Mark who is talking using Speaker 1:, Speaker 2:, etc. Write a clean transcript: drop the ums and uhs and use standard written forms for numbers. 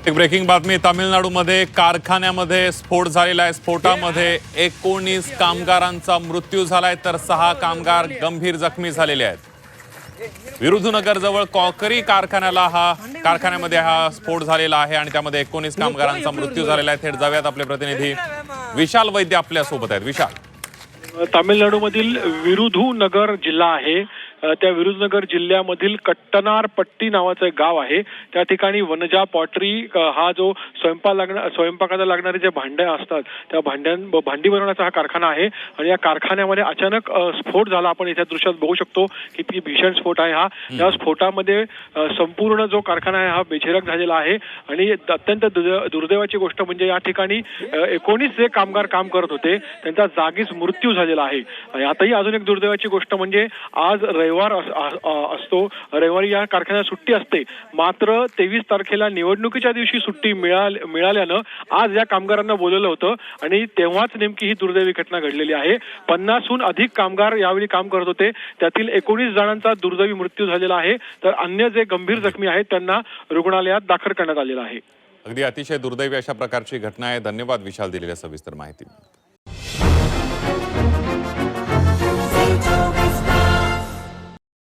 Speaker 1: एक ब्रेकिंग बातमी। तामिळनाडूमध्ये कारखान्यामध्ये स्फोट झालेला आहे। स्फोटामध्ये 19 कामगारांचा मृत्यू झालाय तर 6 कामगार गंभीर जखमी झालेले आहेत। विरुधुनगर जवळ कॉकरी कारखान्यामध्ये हा स्फोट झालेला आहे आणि त्यामध्ये 19 कामगारांचा मृत्यू झालेला आहे। थेट जाऊयात, आपले प्रतिनिधी विशाल वैद्य आपल्या सोबत आहेत। विशाल,
Speaker 2: तामिळनाडूमधील विरुधुनगर जिल्हा आहे, त्या विरुधुनगर जिल्ह्यामधील कट्टनारपट्टी नावाचं एक गाव आहे। त्या ठिकाणी वनजा पॉटरी हा जो स्वयंपाकाला लागणारे जे भांडे असतात त्या भांडी बनवण्याचा हा कारखाना आहे आणि या कारखान्यामध्ये अचानक स्फोट झाला। आपण इथे दृश्यात बघू शकतो किती भीषण स्फोट आहे हा। या स्फोटामध्ये संपूर्ण जो कारखाना आहे हा बेचिराख झालेला आहे आणि अत्यंत दुर्दैवाची गोष्ट म्हणजे या ठिकाणी 19 जे कामगार काम करत होते त्यांचा जागीच मृत्यू झालेला आहे। आणि आताही अजून एक दुर्दैवाची गोष्ट म्हणजे आज रविवार असतो, रविवारी या कारखान्यात सुट्टी असते, मात्र 23 तारखेला निवडणुकीच्या दिवशी सुट्टी मिळाल्यानं आज या कामगारांना बोलवलं होतं आणि तेव्हाच नेमकी ही दुर्दैवी घटना घडलेली आहे। 50हून अधिक कामगार यावेळी काम करत होते, त्यातील 19 जणांचा दुर्दैवी मृत्यू झालेला आहे, तर अन्य जे गंभीर जखमी आहेत त्यांना रुग्णालयात दाखल करण्यात आलेलं आहे।
Speaker 1: अगदी अतिशय दुर्दैवी अशा प्रकारची घटना आहे। धन्यवाद विशाल, दिलेल्या सविस्तर माहिती।